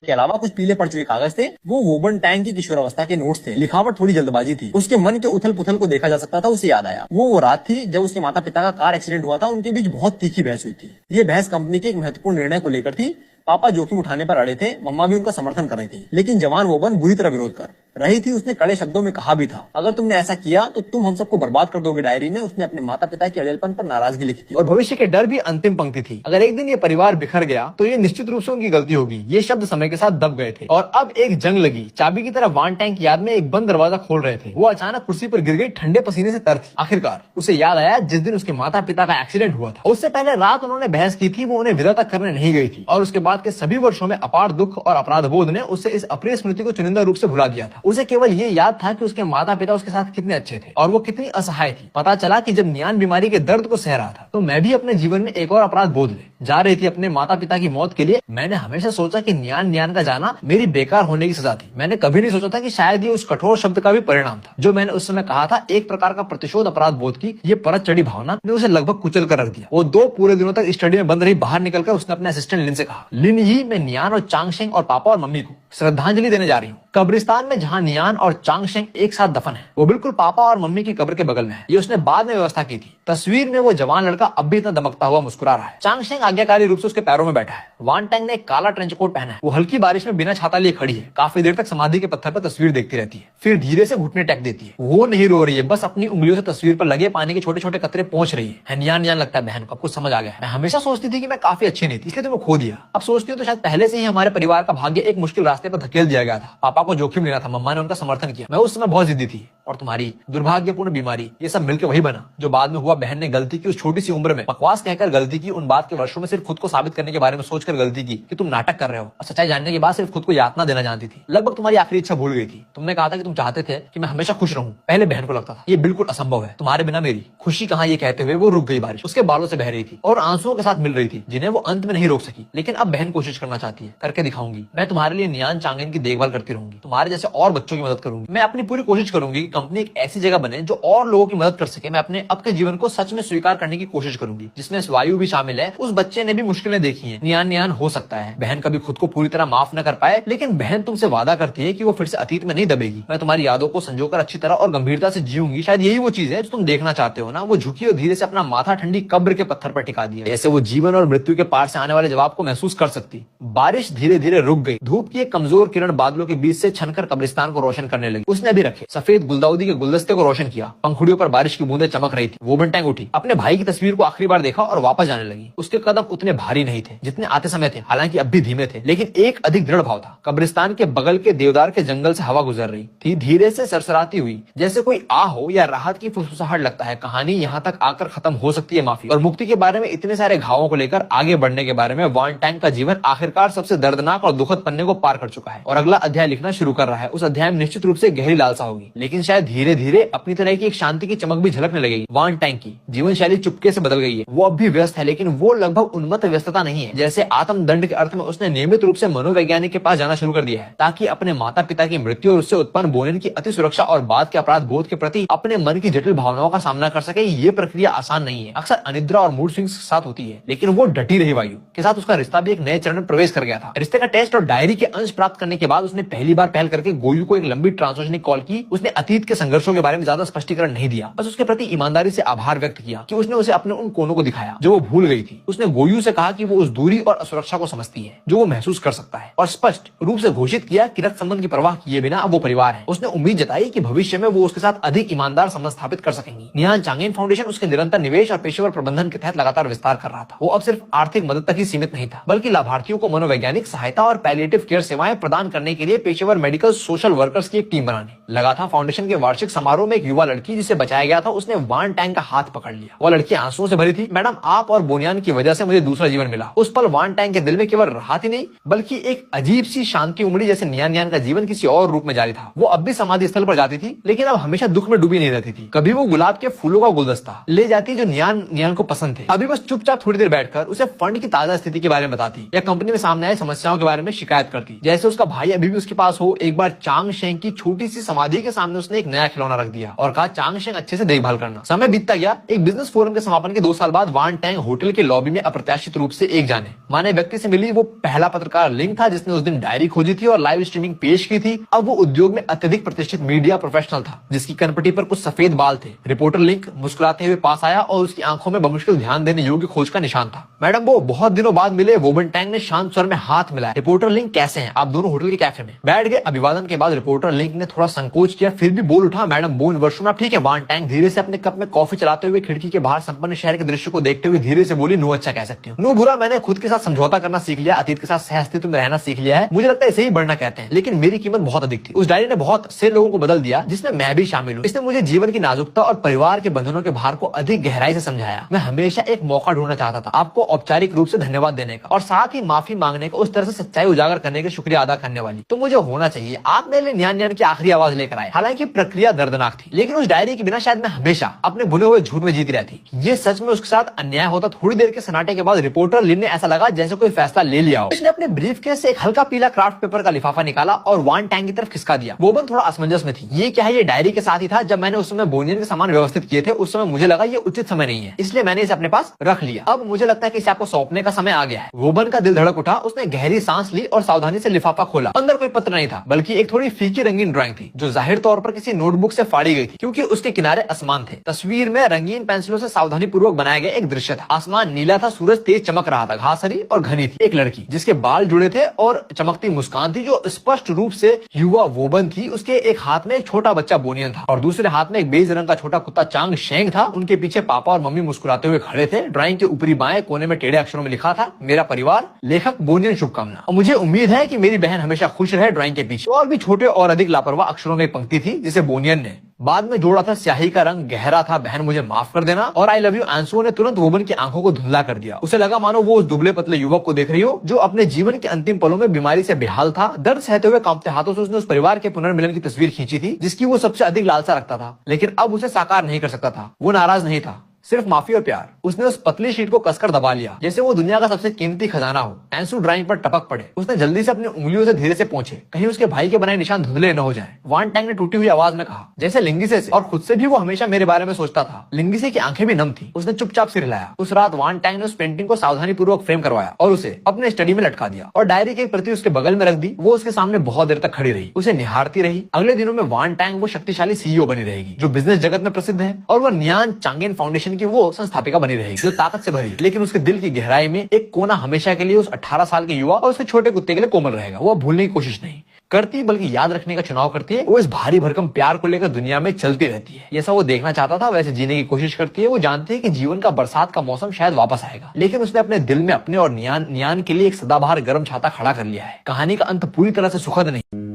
के अलावा कुछ पीले पड़ चुके कागज थे। वो वोबन टैंग की किशोरावस्था के नोट्स थे। लिखावट थोड़ी जल्दबाजी थी। उसके मन के उथल पुथल को देखा जा सकता था। उसे याद आया वो रात थी जब उसके माता पिता का कार एक्सीडेंट हुआ था। उनके बीच बहुत तीखी बहस हुई थी। ये बहस कंपनी के एक महत्वपूर्ण निर्णय को लेकर थी। पापा जोखिम उठाने पर अड़े थे। मम्मा भी उनका समर्थन कर रही थी। लेकिन जवान वोबन बुरी तरह विरोध कर रही थी। उसने कड़े शब्दों में कहा भी था, अगर तुमने ऐसा किया तो तुम हम सबको बर्बाद कर दोगे। डायरी में उसने अपने माता पिता के अड़ेलपन पर नाराजगी लिखी थी। और भविष्य के डर भी अंतिम पंक्ति थी। अगर एक दिन ये परिवार बिखर गया तो ये निश्चित रूप से उनकी गलती होगी। ये शब्द समय के साथ दब गए थे और अब एक जंग लगी। चाबी की तरह वान टैंक की याद में एक बंद दरवाजा खोल रहे थे। वो अचानक कुर्सी पर गिर गई, ठंडे पसीने से तर थी। आखिरकार उसे याद आया जिस दिन उसके माता पिता का एक्सीडेंट हुआ था। उससे पहले रात उन्होंने बहस की थी। वो उन्हें विदा तक करने नहीं गई थी और उसके बाद के सभी वर्षों में अपार दुख और अपराध बोध ने उसे इस अप्रिय स्मृति को चुनिंदा रूप से भुला दिया था। उसे केवल ये याद था कि उसके माता पिता उसके साथ कितने अच्छे थे और वो कितनी असहाय थी। पता चला कि जब नियान बीमारी के दर्द को सह रहा था तो मैं भी अपने जीवन में एक और अपराध बोध ले जा रही थी अपने माता पिता की मौत के लिए। मैंने हमेशा सोचा कि नियान का जाना मेरी बेकार होने की सजा थी। मैंने कभी नहीं सोचा था कि शायद ये उस कठोर शब्द का भी परिणाम था जो मैंने उस समय कहा था। एक प्रकार का प्रतिशोध अपराध बोध की ये परत चढ़ी भावना ने उसे लगभग कुचल कर रख दिया। वो 2 पूरे दिनों तक स्टडी में बंद रही। बाहर निकलकर उसने अपने असिस्टेंट लिन से कहा, लिन ही, मैं नियान और चांगशेंग और पापा और मम्मी को श्रद्धांजलि देने जा रही हूँ। कब्रिस्तान में जहाँ नियान और चांगशेंग एक साथ दफन है, वो बिल्कुल पापा और मम्मी की कब्र के बगल में है। ये उसने बाद में व्यवस्था की थी। तस्वीर में वो जवान लड़का अब भी इतना दमकता हुआ मुस्कुरा रहा है। चांगशेंग आज्ञाकारी रूप से उसके पैरों में बैठा है। वान टैंग ने एक काला ट्रेंच कोट पहना है। वो हल्की बारिश में बिना छाता लिए खड़ी है। काफी देर तक समाधि के पत्थर पर तस्वीर देखती रहती है, फिर धीरे से घुटने टेक देती है। वो नहीं रो रही है, बस अपनी उंगलियों से तस्वीर पर लगे पानी के छोटे छोटे कतरे पहुंच रही है। नियान लगता है बहन को अब कुछ समझ आ गया है। मैं हमेशा सोचती थी कि मैं काफी अच्छी नहीं थी, इसलिए तुम्हें खो दिया। अब सोचती हूँ तो शायद पहले से ही हमारे परिवार का भाग्य एक मुश्किल रास्ते पर धकेल दिया गया था। पापा को जोखिम लेना था, मम्मा ने उनका समर्थन किया। मैं उस समय बहुत जिद्दी थी और तुम्हारी दुर्भाग्यपूर्ण बीमारी, ये सब मिलकर वही बना जो बाद में हुआ। बहन ने गलती की उस छोटी सी उम्र में, बकवास कहकर गलती की। उन बात के वर्षों में सिर्फ खुद को साबित करने के बारे में सोचकर गलती की कि तुम नाटक कर रहे हो। और सच्चाई जानने के बाद सिर्फ खुद को यातना देना जानती थी। लगभग तुम्हारी आखिरी इच्छा भूल गई थी। तुमने कहा था कि तुम चाहते थे कि मैं हमेशा खुश रहूं। पहले बहन को लगता था ये बिल्कुल असंभव है, तुम्हारे बिना मेरी खुशी कहाँ। ये कहते हुए वो रुक गई। बारिश उसके बालों से बह रही थी और आंसुओं के साथ मिल रही थी जिन्हें वो अंत में नहीं रोक सकी। लेकिन अब बहन कोशिश करना चाहती है। करके दिखाऊंगी। मैं तुम्हारे लिए नियान चांगेन की देखभाल करती रहूंगी, तुम्हारे जैसे और बच्चों की मदद करूंगी। मैं अपनी पूरी कोशिश करूंगी कि कंपनी एक ऐसी जगह बने जो और लोगों की मदद कर सके। मैं अपने अब के जीवन को सच में स्वीकार करने की कोशिश करूंगी, जिसमें वायु भी शामिल है। उस बच्चे ने भी मुश्किलें देखी हैं। नियान हो सकता है बहन कभी खुद को पूरी तरह माफ न कर पाए, लेकिन बहन तुमसे वादा करती है कि वो फिर से अतीत में नहीं दबेगी। मैं तुम्हारी यादों को संजोकर अच्छी तरह और गंभीरता से जीऊंगी। शायद यही वो चीज है जो तुम देखना चाहते हो ना। वो झुकी और धीरे से अपना माथा ठंडी कब्र के पत्थर पर टिका दिया, जैसे वो जीवन और मृत्यु के पार से आने वाले जवाब को महसूस कर सकती। बारिश धीरे धीरे रुक गई। धूप की एक कमजोर किरण बादलों के बीच से छनकर कब्रिस्तान को रोशन करने लगी। उसने अभी रखे सफेद गुलदाउदी के गुलदस्ते को रोशन किया। पंखुड़ियों पर बारिश की बूंदें चमक रही थी। वोबन टैंग उठी, अपने भाई की तस्वीर को आखिरी बार देखा और वापस जाने लगी। उसके कदम उतने भारी नहीं थे जितने आते समय थे, हालांकि अब भी धीमे थे, लेकिन एक अधिक दृढ़ भाव था। कब्रिस्तान के बगल के देवदार के जंगल से हवा गुजर रही थी, धीरे से सरसराती हुई, जैसे कोई आ हो या राहत की फुसफुसाहट। लगता है कहानी यहाँ तक आकर खत्म हो सकती है। माफी और मुक्ति के बारे में इतने सारे घावों को लेकर आगे बढ़ने के बारे में वान टैंग का जीवन आखिरकार सबसे दर्दनाक और दुखद पन्ने को पार कर चुका है और अगला अध्याय लिखना शुरू कर रहा है। उस अध्याय में निश्चित रूप से गहरी लालसा होगी, लेकिन शायद धीरे धीरे अपनी तरह की एक शांति की चमक भी झलकने लगेगी। वान टैंग की जीवन शैली चुपके से बदल गई है। वो अब भी व्यस्त है, लेकिन वो लगभग उन्मत्त व्यस्तता नहीं है। जैसे आत्मदंड के अर्थ में उसने नियमित रूप से मनोवैज्ञानिक के पास जाना शुरू कर दिया है, ताकि अपने माता पिता की मृत्यु और उससे उत्पन्न बोनेन की अति सुरक्षा और बाद के अपराध बोध के प्रति अपने मन की जटिल भावनाओं का सामना कर सके। ये प्रक्रिया आसान नहीं है, अक्सर अनिद्रा और मूड स्विंग्स के साथ होती है, लेकिन वो डटी रही। वायु के साथ उसका रिश्ता भी एक नए चरण में प्रवेश कर गया था। रिश्ते का टेस्ट और डायरी के अंश प्राप्त करने के बाद उसने पहली बार पहल करके गोयू को एक लंबी ट्रांसोशनिक कॉल की। उसने अतीत के संघर्षों के बारे में ज्यादा स्पष्टीकरण नहीं दिया, बस उसके प्रति ईमानदारी से आभार व्यक्त किया कि उसने उसे अपने उन कोनों को दिखाया जो वो भूल गई थी। उसने गोयू से कहा कि वो उस दूरी और असुरक्षा को समझती है जो वो महसूस कर सकता है, और स्पष्ट रूप से घोषित किया कि रक्त संबंध की परवाह किए बिना अब वो परिवार है। उसने उम्मीद जताई कि भविष्य में वो उसके साथ अधिक ईमानदार संबंध स्थापित कर सकेंगी। नियान चांगेन फाउंडेशन उसके निरंतर निवेश और पेशेवर प्रबंधन के तहत लगातार विस्तार कर रहा था। वो अब सिर्फ आर्थिक मदद तक ही सीमित नहीं था, बल्कि लाभार्थियों को मनोवैज्ञानिक सहायता और पैलिएटिव केयर सेवाएं प्रदान करने के लिए पेशेवर मेडिकल सोशल वर्कर्स की एक टीम बनाने लगा था। फाउंडेशन के वार्षिक समारोह में एक युवा लड़की जिसे बचाया गया था, उसने वान टैंग का हाथ पकड़ लिया। वो लड़की आंसुओं से भरी थी। मैडम, आप और बोनियान की वजह से मुझे दूसरा जीवन मिला। उस पल वान टैंग के दिल में केवल राहत ही नहीं, बल्कि एक अजीब सी शांति उमड़ी, जैसे नियान का जीवन किसी और रूप में जारी था। वो अब भी समाधि स्थल पर जाती थी, लेकिन अब हमेशा दुख में डूबी नहीं रहती थी। कभी वो गुलाब के फूलों का गुलदस्ता ले जाती जो नियान को पसंद थे, अभी बस चुपचाप थोड़ी देर बैठकर उसे फंड की ताजा स्थिति के बारे में बताती या कंपनी में सामने आए समस्याओं के बारे में शिकायत करती, जैसे उसका भाई अभी भी उसके पास हो। एक बार चांग शेंग की छोटी सी समाधि के सामने उसने एक नया खिलौना रख दिया और कहा चांगशेंग अच्छे से देखभाल करना। समय बीतता गया। एक बिजनेस फोरम के समापन के 2 साल बाद वान टैंग होटल के लॉबी में अप्रत्याशित रूप से एक जाने माने व्यक्ति से मिली। वो पहला पत्रकार लिंक था जिसने उस दिन डायरी खोजी थी और लाइव स्ट्रीमिंग पेश की थी। अब वो उद्योग में अत्यधिक प्रतिष्ठित मीडिया प्रोफेशनल था जिसकी कनपटी पर कुछ सफेद बाल थे। रिपोर्टर लिंक मुस्कुराते हुए पास आया और उसकी आंखों में बमुश्किल ध्यान देने योग्य खोज का निशान था। मैडम वो बहुत दिनों बाद मिले। वोबन टैंग ने शांत स्वर में हाथ मिलाया। रिपोर्टर लिंक कैसे हैं? आप दोनों होटल के कैफे में बैठ गए। अभिवादन के बाद रिपोर्टर लिंक ने थोड़ा संकोच किया, फिर भी बोल उठा, मैडम बोन वर्षों में आप ठीक है? वान टैंग धीरे से अपने कप में कॉफी चलाते हुए खिड़की के बाहर संपन्न शहर के दृश्य को देखते हुए धीरे से बोली, नो अच्छा कह सकती हूँ। नो बुरा, मैंने खुद के साथ समझौता करना सीख लिया, अतीत के साथ सह अस्तित्व में रहना सीख लिया है। मुझे लगता है इसे ही बढ़ना कहते हैं, लेकिन मेरी कीमत बहुत अधिक थी। उस डायरी ने बहुत से लोगों को बदल दिया जिसमें मैं भी शामिल हूँ। इसने मुझे जीवन की नाजुकता और परिवार के बंधनों के भार को अधिक गहराई से समझाया। मैं हमेशा एक मौका ढूंढना चाहता था आपको औपचारिक रूप से धन्यवाद देने का और साथ ही माफी मांगने का, उस तरह से सच्चाई उजागर करने का शुक्रिया अदा करने वाली। तो मुझे होना चाहिए। आप मेरे लिए न्यान न्यान की आखिरी आवाज लेकर आए। हालांकि प्रक्रिया दर्दनाक थी, लेकिन उस डायरी के बिना शायद मैं हमेशा अपने बुने हुए झूठ में जीती रहती। ये सच में उसके साथ अन्याय होता। थोड़ी देर के सन्नाटे के बाद रिपोर्टर लिन ने ऐसा लगा जैसे कोई फैसला ले लिया हो। उसने अपने ब्रीफ केस से एक हल्का पीला क्राफ्ट पेपर का लिफाफा निकाला और वान टैंग की तरफ खिसका दिया। वोबन थोड़ा असमंजस में थी। ये क्या है? ये डायरी के साथ ही था जब मैंने उस समय बोनियन के सामान व्यवस्थित किए थे। उस समय मुझे लगा ये उचित समय नहीं है, इसलिए मैंने इसे अपने पास रख लिया। अब मुझे लगता है कि इसे आपको सौंपने का समय आ गया है। वोबन का दिल धड़क उठा। उसने गहरी सांस ली और सावधानी से लिफाफा खोला। अंदर कोई पत्र नहीं था, बल्कि एक थोड़ी फीकी रंगीन ड्राइंग थी जो जाहिर तौर पर किसी नोटबुक से फाड़ी गई थी, क्योंकि उसके किनारे आसमान थे। तस्वीर में रंगीन पेंसिलों से सावधानी पूर्वक बनाया गया एक दृश्य था। आसमान नीला था, सूरज तेज चमक रहा था, घास हरी और घनी थी। एक लड़की जिसके बाल जुड़े थे और चमकती मुस्कान थी, जो स्पष्ट रूप से युवा वोबन थी। उसके एक हाथ में एक छोटा बच्चा बोनियन था और दूसरे हाथ में एक बेज रंग का छोटा कुत्ता चांग शेंग था। उनके पीछे पापा और मम्मी मुस्कुराते हुए खड़े थे। ड्राइंग के ऊपरी बाएं कोने में टेढ़े अक्षरों में लिखा था, मेरा परिवार, लेखक बोनियन, शुभकामना। और मुझे उम्मीद है कि मेरी बहन हमेशा खुश रहे। ड्राइंग के पीछे और भी छोटे और अधिक लापरवाह अक्षरों में एक पंक्ति थी जिसे बोनियन ने बाद में जोड़ा था, स्याही का रंग गहरा था, बहन मुझे माफ कर देना और आई लव यू। आंसुओं ने तुरंत वोबन की आंखों को धुंधला कर दिया। उसे लगा मानो वो उस दुबले पतले युवक को देख रही हो जो अपने जीवन के अंतिम पलों में बीमारी से बेहाल था। दर्द सहते हुए कांपते हाथों से उसने उस परिवार के पुनर्मिलन की तस्वीर खींची थी जिसकी वो सबसे अधिक लालसा रखता था, लेकिन अब उसे साकार नहीं कर सकता था। वो नाराज नहीं था, सिर्फ माफी और प्यार। उसने उस पतली शीट को कसकर दबा लिया जैसे वो दुनिया का सबसे कीमती खजाना हो। आंसू ड्राइंग पर टपक पड़े। उसने जल्दी से अपनी उंगलियों से धीरे से पोंछे, कहीं उसके भाई के बनाए निशान धुंधले न हो जाएं। वान टैंग ने टूटी हुई आवाज में कहा, जैसे लिंगिसे से और खुद से भी वो हमेशा मेरे बारे में सोचता था। लिंगिसे की आंखें भी नम थी। उसने चुपचाप सिर हिलाया। उस रात वान टैंग ने उस पेंटिंग को सावधानी पूर्वक फ्रेम करवाया और उसे अपने स्टडी में लटका दिया और डायरी की एक प्रति उसके बगल में रख दी। वो उसके सामने बहुत देर तक खड़ी रही, उसे निहारती रही। अगले दिनों में वान टैंग वो शक्तिशाली सीईओ बनी रहेगी जो बिजनेस जगत में प्रसिद्ध है, और वह नियान चांगेन फाउंडेशन की वो संस्थापिका बनी रहेगी जो ताकत से भरी। लेकिन उसके दिल की गहराई में एक कोना हमेशा के लिए उस 18 साल के युवा और उसके छोटे कुत्ते के लिए कोमल रहेगा। वो भूलने की कोशिश नहीं करती बल्कि याद रखने का चुनाव करती है। वो इस भारी भरकम प्यार को लेकर दुनिया में चलती रहती है। जैसा वो देखना चाहता था वैसे जीने की कोशिश करती है। वो जानती है कि जीवन का बरसात का मौसम शायद वापस आएगा, लेकिन उसने अपने दिल में अपने और नियान के लिए एक सदाबहार गर्म छाता खड़ा कर लिया है। कहानी का अंत पूरी तरह से सुखद नहीं।